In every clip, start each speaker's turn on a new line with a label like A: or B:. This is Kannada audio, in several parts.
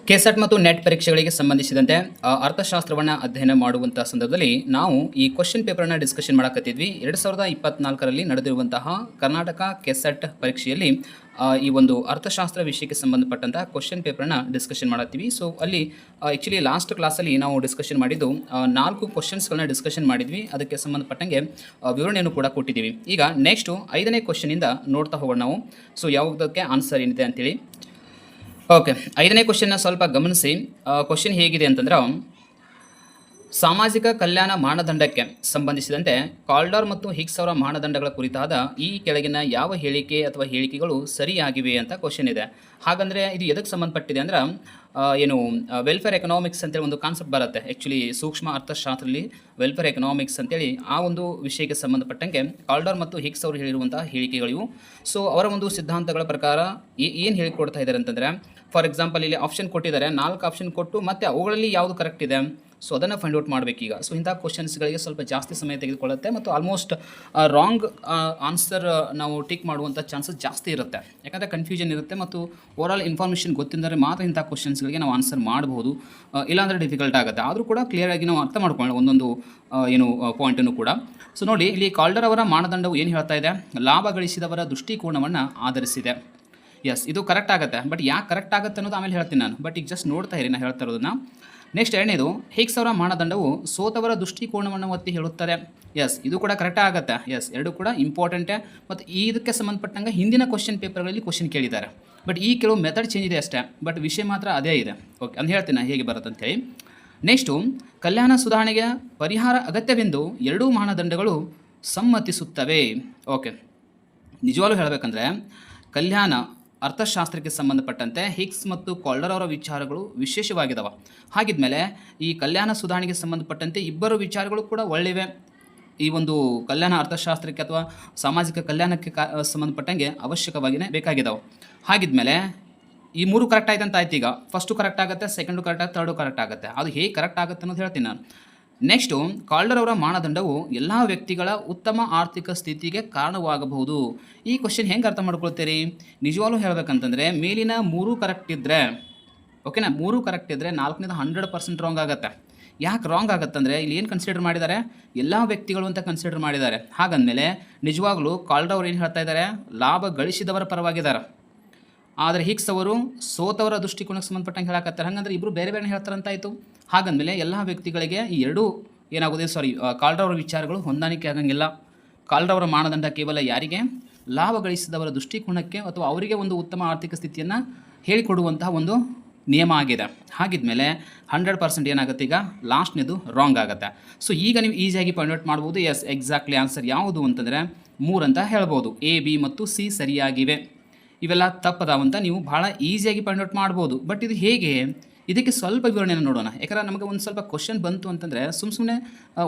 A: ಕೆಸೆಟ್ ಮತ್ತು ನೆಟ್ ಪರೀಕ್ಷೆಗಳಿಗೆ ಸಂಬಂಧಿಸಿದಂತೆ ಅರ್ಥಶಾಸ್ತ್ರವನ್ನು ಅಧ್ಯಯನ ಮಾಡುವಂಥ ಸಂದರ್ಭದಲ್ಲಿ ನಾವು ಈ ಕ್ವಶನ್ ಪೇಪರನ್ನು ಡಿಸ್ಕಷನ್ ಮಾಡಕತ್ತಿದ್ವಿ. 2024ರಲ್ಲಿ ನಡೆದಿರುವಂತಹ ಕರ್ನಾಟಕ ಕೆಸೆಟ್ ಪರೀಕ್ಷೆಯಲ್ಲಿ ಈ ಒಂದು ಅರ್ಥಶಾಸ್ತ್ರ ವಿಷಯಕ್ಕೆ ಸಂಬಂಧಪಟ್ಟಂಥ ಕ್ವಶನ್ ಪೇಪರನ್ನು ಡಿಸ್ಕಷನ್ ಮಾಡತ್ತೀವಿ. ಸೊ ಅಲ್ಲಿ ಆ್ಯಕ್ಚುಲಿ ಲಾಸ್ಟ್ ಕ್ಲಾಸಲ್ಲಿ ನಾವು ಡಿಸ್ಕಷನ್ ಮಾಡಿದ್ದು 4 ಕ್ವಶನ್ಸ್ಗಳನ್ನ ಡಿಸ್ಕಷನ್ ಮಾಡಿದ್ವಿ. ಅದಕ್ಕೆ ಸಂಬಂಧಪಟ್ಟಂಗೆ ವಿವರಣೆಯನ್ನು ಕೂಡ ಕೊಟ್ಟಿದ್ದೀವಿ. ಈಗ ನೆಕ್ಸ್ಟು 5ನೇ ಕ್ವಶನಿಂದ ನೋಡ್ತಾ ಹೋಗೋಣ ನಾವು. ಸೊ ಯಾವುದಕ್ಕೆ ಆನ್ಸರ್ ಏನಿದೆ ಅಂತೇಳಿ. ಓಕೆ, 5ನೇ ಕ್ವಶನ್ನ ಸ್ವಲ್ಪ ಗಮನಿಸಿ. ಕ್ವಶನ್ ಹೇಗಿದೆ ಅಂತಂದ್ರೆ, ಸಾಮಾಜಿಕ ಕಲ್ಯಾಣ ಮಾನದಂಡಕ್ಕೆ ಸಂಬಂಧಿಸಿದಂತೆ ಕಾಲ್ಡರ್ ಮತ್ತು ಹಿಗ್ಸ್ ಅವರ ಮಾನದಂಡಗಳ ಕುರಿತಾದ ಈ ಕೆಳಗಿನ ಯಾವ ಹೇಳಿಕೆ ಅಥವಾ ಹೇಳಿಕೆಗಳು ಸರಿಯಾಗಿವೆ ಅಂತ ಕ್ವಶನ್ ಇದೆ. ಹಾಗಂದರೆ ಇದು ಎದಕ್ಕೆ ಸಂಬಂಧಪಟ್ಟಿದೆ ಅಂದ್ರೆ ವೆಲ್ಫೇರ್ ಎಕನಾಮಿಕ್ಸ್ ಅಂತೇಳಿ ಒಂದು ಕಾನ್ಸೆಪ್ಟ್ ಬರುತ್ತೆ. ಆ್ಯಕ್ಚುಲಿ ಸೂಕ್ಷ್ಮ ಅರ್ಥಶಾಸ್ತ್ರದಲ್ಲಿ ವೆಲ್ಫೇರ್ ಎಕನಾಮಿಕ್ಸ್ ಅಂತೇಳಿ ಆ ಒಂದು ವಿಷಯಕ್ಕೆ ಸಂಬಂಧಪಟ್ಟಂಗೆ ಕಾಲ್ಡರ್ ಮತ್ತು ಹಿಗ್ಸ್ ಅವರು ಹೇಳಿರುವಂತಹ ಹೇಳಿಕೆಗಳಿವು. ಸೊ ಅವರ ಒಂದು ಸಿದ್ಧಾಂತಗಳ ಪ್ರಕಾರ ಏನು ಹೇಳಿಕೊಡ್ತಾ ಇದ್ದಾರೆ ಅಂತಂದರೆ, ಫಾರ್ ಎಕ್ಸಾಂಪಲ್ ಇಲ್ಲಿ ಆಪ್ಷನ್ ಕೊಟ್ಟಿದ್ದಾರೆ, 4 ಆಪ್ಷನ್ ಕೊಟ್ಟು ಮತ್ತು ಅವುಗಳಲ್ಲಿ ಯಾವುದು ಕರೆಕ್ಟ್ ಇದೆ ಸೊ ಅದನ್ನು ಫೈಂಡ್ ಔಟ್ ಮಾಡಬೇಕೀಗ. ಸೊ ಇಂಥ ಕ್ವಶನ್ಸ್ಗಳಿಗೆ ಸ್ವಲ್ಪ ಜಾಸ್ತಿ ಸಮಯ ತೆಗೆದುಕೊಳ್ಳುತ್ತೆ ಮತ್ತು ಆಲ್ಮೋಸ್ಟ್ ರಾಂಗ್ ಆನ್ಸರ್ ನಾವು ಟಿಕ್ ಮಾಡುವಂಥ ಚಾನ್ಸಸ್ ಜಾಸ್ತಿ ಇರುತ್ತೆ. ಯಾಕಂದರೆ ಕನ್ಫ್ಯೂಷನ್ ಇರುತ್ತೆ ಮತ್ತು ಓವರಾಲ್ ಇನ್ಫಾರ್ಮೇಷನ್ ಗೊತ್ತಿದ್ದರೆ ಮಾತ್ರ ಇಂಥ ಕ್ವಶನ್ಸ್ಗಳಿಗೆ ನಾವು ಆನ್ಸರ್ ಮಾಡಬಹುದು. ಇಲ್ಲಾಂದರೆ ಡಿಫಿಕಲ್ಟ್ ಆಗುತ್ತೆ. ಆದರೂ ಕೂಡ ಕ್ಲಿಯರಾಗಿ ನಾವು ಅರ್ಥ ಮಾಡ್ಕೊಳ್ಳೋಣ ಒಂದೊಂದು ಪಾಯಿಂಟನ್ನು ಕೂಡ. ಸೊ ನೋಡಿ, ಇಲ್ಲಿ ಕಾಲ್ಡರ್ ಅವರ ಮಾನದಂಡವು ಏನು ಹೇಳ್ತಾ ಇದೆ, ಲಾಭ ಗಳಿಸಿದವರ ದೃಷ್ಟಿಕೋನವನ್ನು ಆಧರಿಸಿದೆ. ಎಸ್, ಇದು ಕರೆಕ್ಟ್ ಆಗುತ್ತೆ. ಬಟ್ ಯಾಕೆ ಕರೆಕ್ಟ್ ಆಗುತ್ತೆ ಅನ್ನೋದು ಆಮೇಲೆ ಹೇಳ್ತೀನಿ ನಾನು. ಬಟ್ ಈಗ ಜಸ್ಟ್ ನೋಡ್ತಾ ಇರಿ ನಾನು ಹೇಳ್ತಾ ಇರೋದನ್ನು. ನೆಕ್ಸ್ಟ್ 2ನೇದು, ಹಿಗ್ಸ್ ಅವರ ಮಾನದಂಡವು ಸೋತವರ ದೃಷ್ಟಿಕೋನವನ್ನು ಒತ್ತಿ ಹೇಳುತ್ತದೆ. ಎಸ್, ಇದು ಕೂಡ ಕರೆಕ್ಟ್ ಆಗುತ್ತೆ. ಎಸ್, ಎರಡು ಕೂಡ ಇಂಪಾರ್ಟೆಂಟೇ. ಮತ್ತು ಇದಕ್ಕೆ ಸಂಬಂಧಪಟ್ಟಂಗೆ ಹಿಂದಿನ ಕ್ವಶನ್ ಪೇಪರ್ಗಳಲ್ಲಿ ಕ್ವಶನ್ ಕೇಳಿದ್ದಾರೆ. ಬಟ್ ಈ ಕೆಲವು ಮೆಥಡ್ ಚೇಂಜ್ ಇದೆ ಅಷ್ಟೇ, ಬಟ್ ವಿಷಯ ಮಾತ್ರ ಅದೇ ಇದೆ. ಓಕೆ, ಅಂತ ಹೇಳ್ತೀನಿ ನಾನು ಹೇಗೆ ಬರುತ್ತೆ ಅಂತೇಳಿ. ನೆಕ್ಸ್ಟು, ಕಲ್ಯಾಣ ಸುಧಾರಣೆಗೆ ಪರಿಹಾರ ಅಗತ್ಯವೆಂದು ಎರಡೂ ಮಾನದಂಡಗಳು ಸಮ್ಮತಿಸುತ್ತವೆ. ಓಕೆ, ನಿಜವಾಗ್ಲೂ ಹೇಳಬೇಕಂದ್ರೆ ಕಲ್ಯಾಣ ಅರ್ಥಶಾಸ್ತ್ರಕ್ಕೆ ಸಂಬಂಧಪಟ್ಟಂತೆ ಹಿಗ್ಸ್ ಮತ್ತು ಕಾಲ್ಡರ್ ಅವರ ವಿಚಾರಗಳು ವಿಶೇಷವಾಗಿದ್ದಾವೆ. ಹಾಗಿದ್ಮೇಲೆ ಈ ಕಲ್ಯಾಣ ಸುಧಾರಣೆಗೆ ಸಂಬಂಧಪಟ್ಟಂತೆ ಇಬ್ಬರು ವಿಚಾರಗಳು ಕೂಡ ಒಳ್ಳೆಯವೆ. ಈ ಒಂದು ಕಲ್ಯಾಣ ಅರ್ಥಶಾಸ್ತ್ರಕ್ಕೆ ಅಥವಾ ಸಾಮಾಜಿಕ ಕಲ್ಯಾಣಕ್ಕೆ ಸಂಬಂಧಪಟ್ಟಂಗೆ ಅವಶ್ಯಕವಾಗಿಯೇ ಬೇಕಾಗಿದ್ದಾವೆ. ಹಾಗಿದ್ಮೇಲೆ ಈ 3 ಕರೆಕ್ಟ್ ಆಯ್ತು ಅಂತ ಆಯ್ತು. ಈಗ ಫಸ್ಟು ಕರೆಕ್ಟ್ ಆಗುತ್ತೆ, ಸೆಕೆಂಡು ಕರೆಕ್ಟ್ ಆಗುತ್ತೆ, ಥರ್ಡು ಕರೆಕ್ಟ್ ಆಗುತ್ತೆ. ಅದು ಹೇಗೆ ಕರೆಕ್ಟ್ ಆಗುತ್ತೆ ಅನ್ನೋದು ಹೇಳ್ತೀನಿ ನಾನು. ನೆಕ್ಸ್ಟು, ಕಾಲ್ಡರ್ ಅವರ ಮಾನದಂಡವು ಎಲ್ಲ ವ್ಯಕ್ತಿಗಳ ಉತ್ತಮ ಆರ್ಥಿಕ ಸ್ಥಿತಿಗೆ ಕಾರಣವಾಗಬಹುದು. ಈ ಕ್ವಶನ್ ಹೆಂಗೆ ಅರ್ಥ ಮಾಡ್ಕೊಳ್ತೀರಿ? ನಿಜವಾಗ್ಲೂ ಹೇಳಬೇಕಂತಂದರೆ ಮೇಲಿನ 3 ಕರೆಕ್ಟ್ ಇದ್ದರೆ, ಓಕೆನಾ, 3 ಕರೆಕ್ಟ್ ಇದ್ದರೆ 4ನೇದು 100% ರಾಂಗ್ ಆಗುತ್ತೆ. ಯಾಕೆ ರಾಂಗ್ ಆಗುತ್ತಂದರೆ ಇಲ್ಲಿ ಏನು ಕನ್ಸಿಡರ್ ಮಾಡಿದ್ದಾರೆ, ಎಲ್ಲ ವ್ಯಕ್ತಿಗಳು ಅಂತ ಕನ್ಸಿಡರ್ ಮಾಡಿದ್ದಾರೆ. ಹಾಗಂದಮೇಲೆ ನಿಜವಾಗ್ಲೂ ಕಾಲ್ಡರ್ ಅವರು ಏನು ಹೇಳ್ತಾ ಇದ್ದಾರೆ, ಲಾಭ ಗಳಿಸಿದವರ ಪರವಾಗಿದ್ದಾರೆ. ಆದರೆ ಹಿಗ್ಸ್ ಅವರು ಸೋತವರ ದೃಷ್ಟಿಕೋನಕ್ಕೆ ಸಂಬಂಧಪಟ್ಟಂಗೆ ಹೇಳಕತ್ತಾರೆ. ಹಾಗಂದ್ರೆ ಇಬ್ಬರು ಬೇರೆ ಬೇರೆ ಹೇಳ್ತಾರಂತಾಯಿತು. ಹಾಗಂದಮೇಲೆ ಎಲ್ಲ ವ್ಯಕ್ತಿಗಳಿಗೆ ಈ ಎರಡೂ ಏನಾಗೋದೇ ಕಾಲ್ಡರ್ ಅವರ ವಿಚಾರಗಳು ಹೊಂದಾಣಿಕೆ ಆಗಂಗಿಲ್ಲ. ಕಾಲ್ಡರ್ ಅವರ ಮಾನದಂಡ ಕೇವಲ ಯಾರಿಗೆ, ಲಾಭ ಗಳಿಸಿದವರ ದೃಷ್ಟಿಕೋನಕ್ಕೆ ಅಥವಾ ಅವರಿಗೆ ಒಂದು ಉತ್ತಮ ಆರ್ಥಿಕ ಸ್ಥಿತಿಯನ್ನು ಹೇಳಿಕೊಡುವಂತಹ ಒಂದು ನಿಯಮ ಆಗಿದೆ. ಹಾಗಿದ್ಮೇಲೆ 100% ಏನಾಗುತ್ತೆ, ಈಗ ಲಾಸ್ಟ್ನೇದು ರಾಂಗ್ ಆಗುತ್ತೆ. ಸೊ ಈಗ ನೀವು ಈಸಿಯಾಗಿ ಪಾಯಿಂಟ್ ಔಟ್ ಮಾಡ್ಬೋದು. ಎಸ್, ಎಕ್ಸಾಕ್ಟ್ಲಿ ಆನ್ಸರ್ ಯಾವುದು ಅಂತಂದರೆ 3 ಅಂತ ಹೇಳ್ಬೋದು. A, B ಮತ್ತು C ಸರಿಯಾಗಿವೆ. ಇವೆಲ್ಲ ತಪ್ಪದಾವಂತ ನೀವು ಭಾಳ ಈಸಿಯಾಗಿ ಪಾಯಿಂಟ್ ಔಟ್ ಮಾಡ್ಬೋದು. ಬಟ್ ಇದು ಹೇಗೆ, ಇದಕ್ಕೆ ಸ್ವಲ್ಪ ವಿವರಣೆಯನ್ನು ನೋಡೋಣ. ಯಾಕಂದರೆ ನಮಗೆ ಒಂದು ಸ್ವಲ್ಪ ಕ್ವಶನ್ ಬಂತು ಅಂತಂದರೆ ಸುಮ್ಮನೆ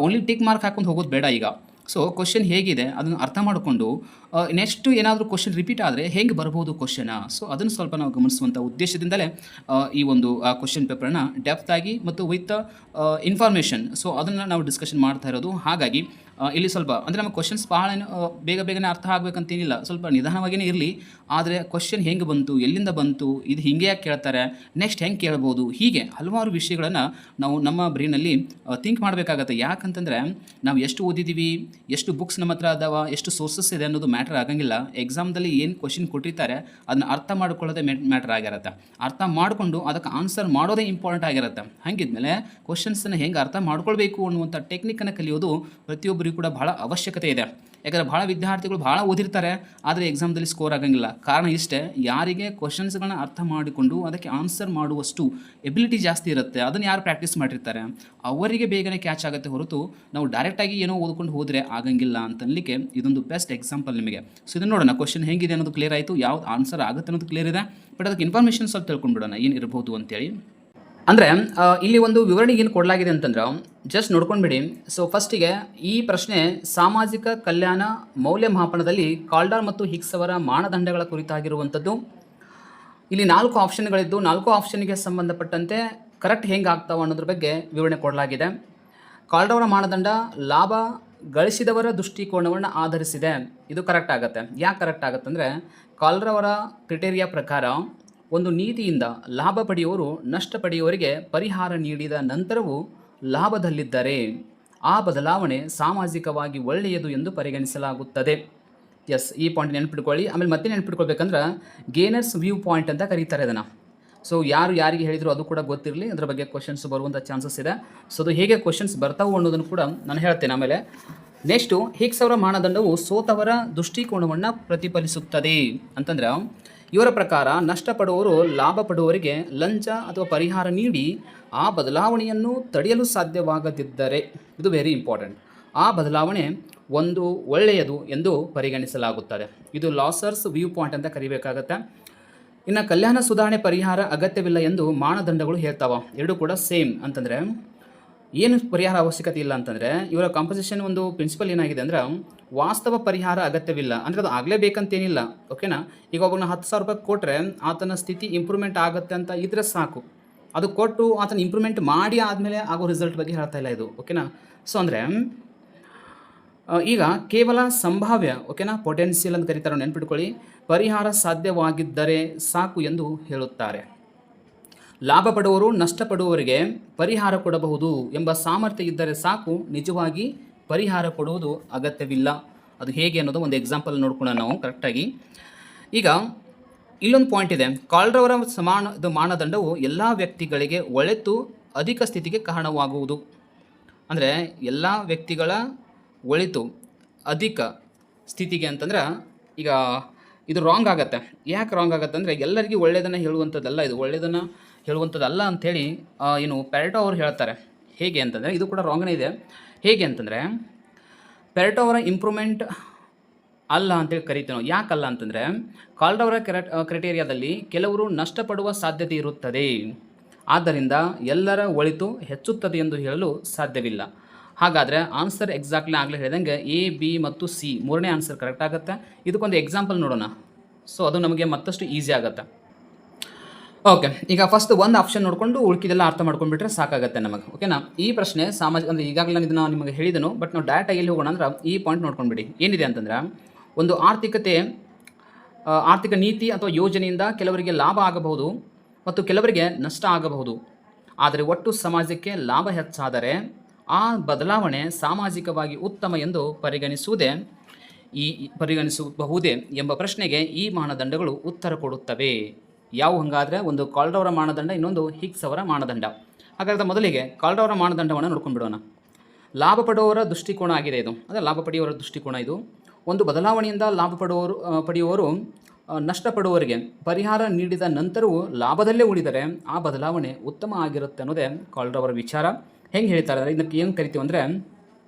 A: ಓನ್ಲಿ ಟಿಕ್ ಮಾರ್ಕ್ ಹಾಕೊಂಡು ಹೋಗೋದು ಬೇಡ ಈಗ. ಸೊ ಕ್ವಶನ್ ಹೇಗಿದೆ ಅದನ್ನು ಅರ್ಥ ಮಾಡಿಕೊಂಡು ನೆಕ್ಸ್ಟ್ ಏನಾದರೂ ಕ್ವಶನ್ ರಿಪೀಟ್ ಆದರೆ ಹೆಂಗೆ ಬರ್ಬೋದು ಕ್ವಶನ, ಸೊ ಅದನ್ನು ಸ್ವಲ್ಪ ನಾವು ಗಮನಿಸುವಂಥ ಉದ್ದೇಶದಿಂದಲೇ ಈ ಒಂದು ಕ್ವಶನ್ ಪೇಪರನ್ನು ಡೆಪ್ತಾಗಿ ಮತ್ತು ವಿತ್ ಇನ್ಫಾರ್ಮೇಷನ್ ಸೊ ಅದನ್ನು ನಾವು ಡಿಸ್ಕಷನ್ ಮಾಡ್ತಾ ಇರೋದು. ಹಾಗಾಗಿ ಇಲ್ಲಿ ಸ್ವಲ್ಪ ಅಂದರೆ ನಮ್ಮ ಕ್ವಶನ್ಸ್ ಭಾಳ ಬೇಗನೆ ಅರ್ಥ ಆಗಬೇಕಂತೇನಿಲ್ಲ, ಸ್ವಲ್ಪ ನಿಧಾನವಾಗಿಯೇ ಇರಲಿ. ಆದರೆ ಕ್ವಶನ್ ಹೆಂಗೆ ಬಂತು, ಎಲ್ಲಿಂದ ಬಂತು, ಇದು ಹಿಂಗೆ ಯಾಕೆ ಕೇಳ್ತಾರೆ, ನೆಕ್ಸ್ಟ್ ಹೆಂಗೆ ಕೇಳ್ಬೋದು, ಹೀಗೆ ಹಲವಾರು ವಿಷಯಗಳನ್ನು ನಾವು ನಮ್ಮ ಬ್ರೈನಲ್ಲಿ ಥಿಂಕ್ ಮಾಡಬೇಕಾಗತ್ತೆ. ಯಾಕಂತಂದರೆ ನಾವು ಎಷ್ಟು ಓದಿದ್ದೀವಿ, ಎಷ್ಟು ಬುಕ್ಸ್ ನಮ್ಮ ಹತ್ರ ಅದಾವ, ಎಷ್ಟು ಸೋರ್ಸಸ್ ಇದೆ ಅನ್ನೋದು ಮ್ಯಾಟ್ರ್ ಆಗಂಗಿಲ್ಲ. ಎಕ್ಸಾಮ್ದಲ್ಲಿ ಏನು ಕ್ವಶನ್ ಕೊಟ್ಟಿರ್ತಾರೆ ಅದನ್ನು ಅರ್ಥ ಮಾಡ್ಕೊಳ್ಳೋದೇ ಮ್ಯಾಟ್ರ್ ಆಗಿರುತ್ತೆ. ಅರ್ಥ ಮಾಡಿಕೊಂಡು ಅದಕ್ಕೆ ಆನ್ಸರ್ ಮಾಡೋದೇ ಇಂಪಾರ್ಟೆಂಟ್ ಆಗಿರುತ್ತೆ. ಹಾಗಿದ್ಮೇಲೆ ಕ್ವಶನ್ಸನ್ನು ಹೆಂಗೆ ಅರ್ಥ ಮಾಡ್ಕೊಳ್ಬೇಕು ಅನ್ನುವಂಥ ಟೆಕ್ನಿಕ್ಕನ್ನು ಕಲಿಯೋದು ಪ್ರತಿಯೊಬ್ಬರಿಗೂ ಕೂಡ ಬಹಳ ಅವಶ್ಯಕತೆ ಇದೆ. ಯಾಕಂದರೆ ಭಾಳ ವಿದ್ಯಾರ್ಥಿಗಳು ಭಾಳ ಓದಿರ್ತಾರೆ, ಆದರೆ ಎಕ್ಸಾಮ್ದಲ್ಲಿ ಸ್ಕೋರ್ ಆಗಂಗಿಲ್ಲ. ಕಾರಣ ಇಷ್ಟೇ, ಯಾರಿಗೆ ಕ್ವಶನ್ಸ್ಗಳನ್ನ ಅರ್ಥ ಮಾಡಿಕೊಂಡು ಅದಕ್ಕೆ ಆನ್ಸರ್ ಮಾಡುವಷ್ಟು ಎಬಿಲಿಟಿ ಜಾಸ್ತಿ ಇರುತ್ತೆ, ಅದನ್ನು ಯಾರು ಪ್ರಾಕ್ಟೀಸ್ ಮಾಡಿರ್ತಾರೆ ಅವರಿಗೆ ಬೇಗನೆ ಕ್ಯಾಚ್ ಆಗುತ್ತೆ. ಹೊರತು ನಾವು ಡೈರೆಕ್ಟಾಗಿ ಏನೋ ಓದ್ಕೊಂಡು ಹೋದರೆ ಆಗಂಗಿಲ್ಲ ಅಂತನ್ಲಿಕ್ಕೆ ಇದೊಂದು ಬೆಸ್ಟ್ ಎಕ್ಸಾಂಪಲ್ ನಿಮಗೆ. ಸೊ ಇದನ್ನು ನೋಡೋಣ, ಕ್ವಶನ್ ಹೆಂಗಿದೆ ಅನ್ನೋದು ಕ್ಲಿಯರ್ ಆಯಿತು, ಯಾವ್ದು ಆನ್ಸರ್ ಆಗುತ್ತೆ ಅನ್ನೋದು ಕ್ಲಿಯರ್ ಇದೆ. ಬಟ್ ಅದಕ್ಕೆ ಇನ್ಫಾರ್ಮೇಷನ್ ಸ್ವಲ್ಪ ತಿಳ್ಕೊಂಡ್ಬಿಡೋಣ ಏನು ಇರ್ಬೋದು ಅಂತೇಳಿ. ಅಂದರೆ ಇಲ್ಲಿ ಒಂದು ವಿವರಣೆ ಏನು ಕೊಡಲಾಗಿದೆ ಅಂತಂದ್ರೆ ಜಸ್ಟ್ ನೋಡ್ಕೊಂಡ್ಬಿಡಿ. ಸೊ ಫಸ್ಟಿಗೆ ಈ ಪ್ರಶ್ನೆ ಸಾಮಾಜಿಕ ಕಲ್ಯಾಣ ಮೌಲ್ಯಮಾಪನದಲ್ಲಿ ಕಾಲ್ಡರ್ ಮತ್ತು ಹಿಗ್ಸ್ ಅವರ ಮಾನದಂಡಗಳ ಕುರಿತಾಗಿರುವಂಥದ್ದು. ಇಲ್ಲಿ 4 ಆಪ್ಷನ್ಗಳಿದ್ದು 4 ಆಪ್ಷನ್ಗೆ ಸಂಬಂಧಪಟ್ಟಂತೆ ಕರೆಕ್ಟ್ ಹೆಂಗೆ ಆಗ್ತಾವೆ ಅನ್ನೋದ್ರ ಬಗ್ಗೆ ವಿವರಣೆ ಕೊಡಲಾಗಿದೆ. ಕಾಲ್ಡರ್ ಅವರ ಮಾನದಂಡ ಲಾಭ ಗಳಿಸಿದವರ ದೃಷ್ಟಿಕೋನವನ್ನು ಆಧರಿಸಿದೆ. ಇದು ಕರೆಕ್ಟ್ ಆಗುತ್ತೆ. ಯಾಕೆ ಕರೆಕ್ಟ್ ಆಗುತ್ತೆ ಅಂದರೆ ಕಾಲ್ಡರ್ ಅವರ ಕ್ರಿಟೇರಿಯಾ ಪ್ರಕಾರ ಒಂದು ನೀತಿಯಿಂದ ಲಾಭ ಪಡೆಯುವವರು ನಷ್ಟ ಪಡೆಯುವವರಿಗೆ ಪರಿಹಾರ ನೀಡಿದ ನಂತರವೂ ಲಾಭದಲ್ಲಿದ್ದರೆ ಆ ಬದಲಾವಣೆ ಸಾಮಾಜಿಕವಾಗಿ ಒಳ್ಳೆಯದು ಎಂದು ಪರಿಗಣಿಸಲಾಗುತ್ತದೆ. ಎಸ್, ಈ ಪಾಯಿಂಟ್ ನೆನ್ಪಿಟ್ಕೊಳ್ಳಿ. ಆಮೇಲೆ ಮತ್ತೆ ನೆನ್ಪಿಟ್ಕೊಳ್ಬೇಕಂದ್ರೆ ಗೇನರ್ಸ್ ವ್ಯೂ ಪಾಯಿಂಟ್ ಅಂತ ಕರೀತಾರೆ ಇದನ್ನು. ಸೊ ಯಾರು ಯಾರಿಗೆ ಹೇಳಿದ್ರು ಅದು ಕೂಡ ಗೊತ್ತಿರಲಿ, ಅದರ ಬಗ್ಗೆ ಕ್ವಶನ್ಸ್ ಬರುವಂಥ ಚಾನ್ಸಸ್ ಇದೆ. ಸೊ ಅದು ಹೇಗೆ ಕ್ವಶನ್ಸ್ ಬರ್ತಾವು ಅನ್ನೋದನ್ನು ಕೂಡ ನಾನು ಹೇಳ್ತೇನೆ. ಆಮೇಲೆ ನೆಕ್ಸ್ಟು ಹಿಗ್ಸ್ ಅವರ ಮಾನದಂಡವು ಸೋತವರ ದೃಷ್ಟಿಕೋನವನ್ನು ಪ್ರತಿಫಲಿಸುತ್ತದೆ ಅಂತಂದ್ರೆ, ಇವರ ಪ್ರಕಾರ ನಷ್ಟಪಡುವವರು ಲಾಭ ಪಡುವವರಿಗೆ ಲಂಚ ಅಥವಾ ಪರಿಹಾರ ನೀಡಿ ಆ ಬದಲಾವಣೆಯನ್ನು ತಡೆಯಲು ಸಾಧ್ಯವಾಗದಿದ್ದರೆ, ಇದು ವೆರಿ ಇಂಪಾರ್ಟೆಂಟ್, ಆ ಬದಲಾವಣೆ ಒಂದು ಒಳ್ಳೆಯದು ಎಂದು ಪರಿಗಣಿಸಲಾಗುತ್ತದೆ. ಇದು ಲಾಸರ್ಸ್ ವ್ಯೂ ಪಾಯಿಂಟ್ ಅಂತ ಕರಿಬೇಕಾಗತ್ತೆ. ಇನ್ನು ಕಲ್ಯಾಣ ಸುಧಾರಣೆ ಪರಿಹಾರ ಅಗತ್ಯವಿಲ್ಲ ಎಂದು ಮಾನದಂಡಗಳು ಹೇಳ್ತಾವ. ಎರಡೂ ಕೂಡ ಸೇಮ್. ಅಂತಂದರೆ ಏನು ಪರಿಹಾರ ಅವಶ್ಯಕತೆ ಇಲ್ಲ ಅಂತಂದರೆ, ಇವರ ಕಾಂಪೋಸಿಷನ್ ಒಂದು ಪ್ರಿನ್ಸಿಪಲ್ ಏನಾಗಿದೆ ಅಂದ್ರೆ, ವಾಸ್ತವ ಪರಿಹಾರ ಅಗತ್ಯವಿಲ್ಲ ಅಂದರೆ ಅದು ಆಗಲೇಬೇಕಂತೇನಿಲ್ಲ. ಓಕೆನಾ? ಈಗ ಒಬ್ಬನ 10,000 ರೂಪಾಯಿ ಕೊಟ್ಟರೆ ಆತನ ಸ್ಥಿತಿ ಇಂಪ್ರೂವ್ಮೆಂಟ್ ಆಗುತ್ತೆ ಅಂತ ಇದ್ರೆ ಸಾಕು. ಅದು ಕೊಟ್ಟು ಆತನ ಇಂಪ್ರೂವ್ಮೆಂಟ್ ಮಾಡಿ ಆದಮೇಲೆ ಆಗೋ ರಿಸಲ್ಟ್ ಬಗ್ಗೆ ಹೇಳ್ತಾ ಇಲ್ಲ ಇದು. ಓಕೆನಾ? ಸೊ ಅಂದರೆ ಈಗ ಕೇವಲ ಸಂಭಾವ್ಯ, ಓಕೆನಾ, ಪೊಟೆನ್ಷಿಯಲ್ ಅಂತ ಕರೀತಾರೆ, ನೆನ್ಪಿಟ್ಕೊಳ್ಳಿ, ಪರಿಹಾರ ಸಾಧ್ಯವಾಗಿದ್ದರೆ ಸಾಕು ಎಂದು ಹೇಳುತ್ತಾರೆ. ಲಾಭ ಪಡುವವರು ನಷ್ಟಪಡುವವರಿಗೆ ಪರಿಹಾರ ಕೊಡಬಹುದು ಎಂಬ ಸಾಮರ್ಥ್ಯ ಇದ್ದರೆ ಸಾಕು, ನಿಜವಾಗಿ ಪರಿಹಾರ ಕೊಡುವುದು ಅಗತ್ಯವಿಲ್ಲ. ಅದು ಹೇಗೆ ಅನ್ನೋದು ಒಂದು ಎಕ್ಸಾಂಪಲ್ ನೋಡ್ಕೊಳ್ಳೋಣ ನಾವು ಕರೆಕ್ಟಾಗಿ. ಈಗ ಇಲ್ಲೊಂದು ಪಾಯಿಂಟ್ ಇದೆ. ಕಾಲ್ಡ್ರವರ ಮಾನದಂಡವು ಎಲ್ಲ ವ್ಯಕ್ತಿಗಳಿಗೆ ಒಳಿತು ಅಧಿಕ ಸ್ಥಿತಿಗೆ ಕಾರಣವಾಗುವುದು. ಅಂದರೆ ಎಲ್ಲ ವ್ಯಕ್ತಿಗಳ ಒಳಿತು ಅಧಿಕ ಸ್ಥಿತಿಗೆ ಅಂತಂದ್ರೆ, ಈಗ ಇದು ರಾಂಗ್ ಆಗುತ್ತೆ. ಯಾಕೆ ರಾಂಗ್ ಆಗುತ್ತೆ ಅಂದರೆ, ಎಲ್ಲರಿಗೂ ಒಳ್ಳೆಯದನ್ನು ಹೇಳುವಂಥದ್ದಲ್ಲ, ಇದು ಒಳ್ಳೆಯದನ್ನು ಹೇಳುವಂಥದ್ದಲ್ಲ ಅಂಥೇಳಿ ಏನು ಪೆರೆಟೋ ಅವರು ಹೇಳ್ತಾರೆ. ಹೇಗೆ ಅಂತಂದರೆ, ಇದು ಕೂಡ ರಾಂಗ್ನೇ ಇದೆ. ಹೇಗೆ ಅಂತಂದರೆ, ಪೆರೆಟೋ ಅವರ ಇಂಪ್ರೂವ್ಮೆಂಟ್ ಅಲ್ಲ ಅಂತೇಳಿ ಕರಿತೀವಿ ನಾವು. ಯಾಕಲ್ಲ ಅಂತಂದರೆ, ಕಾಲ್ಡ್ರವರ ಕ್ರೈಟೇರಿಯಾದಲ್ಲಿ ಕೆಲವರು ನಷ್ಟಪಡುವ ಸಾಧ್ಯತೆ ಇರುತ್ತದೆ, ಆದ್ದರಿಂದ ಎಲ್ಲರ ಒಳಿತು ಹೆಚ್ಚುತ್ತದೆ ಎಂದು ಹೇಳಲು ಸಾಧ್ಯವಿಲ್ಲ. ಹಾಗಾದರೆ ಆನ್ಸರ್ ಎಕ್ಸಾಕ್ಟ್ಲಿ ಆಗಲೇ ಹೇಳಿದಂಗೆ ಎ, ಬಿ ಮತ್ತು ಸಿ ಮೂರನೇ ಆನ್ಸರ್ ಕರೆಕ್ಟ್ ಆಗುತ್ತೆ. ಇದಕ್ಕೊಂದು ಎಕ್ಸಾಂಪಲ್ ನೋಡೋಣ. ಸೊ ಅದು ನಮಗೆ ಮತ್ತಷ್ಟು ಈಸಿ ಆಗುತ್ತೆ. ಓಕೆ, ಈಗ ಫಸ್ಟ್ ಒಂದು ಆಪ್ಷನ್ ನೋಡಿಕೊಂಡು ಉಳ್ಕಿದೆಲ್ಲ ಅರ್ಥ ಮಾಡ್ಕೊಂಡ್ಬಿಟ್ರೆ ಸಾಕಾಗುತ್ತೆ ನಮಗೆ. ಓಕೆನಾ? ಈ ಪ್ರಶ್ನೆ ಸಾಮಾಜಿಕ ಅಂದರೆ ಈಗಾಗಲೇ ನಾನು ಇದನ್ನು ನಿಮಗೆ ಹೇಳಿದನು, ಬಟ್ ನಾವು ಡೈರೆಕ್ಟಾಗಿ ಎಲ್ಲಿ ಹೋಗೋಣ ಅಂದ್ರೆ ಈ ಪಾಯಿಂಟ್ ನೋಡ್ಕೊಂಡ್ಬಿಡಿ. ಏನಿದೆ ಅಂತಂದ್ರೆ, ಒಂದು ಆರ್ಥಿಕ ನೀತಿ ಅಥವಾ ಯೋಜನೆಯಿಂದ ಕೆಲವರಿಗೆ ಲಾಭ ಆಗಬಹುದು ಮತ್ತು ಕೆಲವರಿಗೆ ನಷ್ಟ ಆಗಬಹುದು. ಆದರೆ ಒಟ್ಟು ಸಮಾಜಕ್ಕೆ ಲಾಭ ಹೆಚ್ಚಾದರೆ ಆ ಬದಲಾವಣೆ ಸಾಮಾಜಿಕವಾಗಿ ಉತ್ತಮ ಎಂದು ಪರಿಗಣಿಸಬಹುದೇ ಎಂಬ ಪ್ರಶ್ನೆಗೆ ಈ ಮಾನದಂಡಗಳು ಉತ್ತರ ಕೊಡುತ್ತವೆ. ಯಾವ ಹಂಗಾದರೆ, ಒಂದು ಕಾಲ್ಡ್ರವರ ಮಾನದಂಡ, ಇನ್ನೊಂದು ಹಿಗ್ಸ್ ಅವರ ಮಾನದಂಡ. ಹಾಗಾದರೆ ಮೊದಲಿಗೆ ಕಾಲ್ಡ್ರವರ ಮಾನದಂಡವನ್ನು ನೋಡ್ಕೊಂಡ್ಬಿಡೋಣ. ಲಾಭ ಪಡುವವರ ದೃಷ್ಟಿಕೋನ ಆಗಿದೆ ಇದು. ಅದೇ ಲಾಭ ಪಡೆಯುವವರ ದೃಷ್ಟಿಕೋನ ಇದು. ಒಂದು ಬದಲಾವಣೆಯಿಂದ ಲಾಭ ಪಡೆಯುವವರು ನಷ್ಟಪಡುವವರಿಗೆ ಪರಿಹಾರ ನೀಡಿದ ನಂತರವೂ ಲಾಭದಲ್ಲೇ ಉಳಿದರೆ ಆ ಬದಲಾವಣೆ ಉತ್ತಮ ಆಗಿರುತ್ತೆ ಅನ್ನೋದೇ ಕಾಲ್ಡ್ರವರ ವಿಚಾರ. ಹೆಂಗೆ ಹೇಳ್ತಾರೆ ಅಂದರೆ, ಇದಕ್ಕೆ ಏನು ಕರಿತೀವಿ ಅಂದರೆ,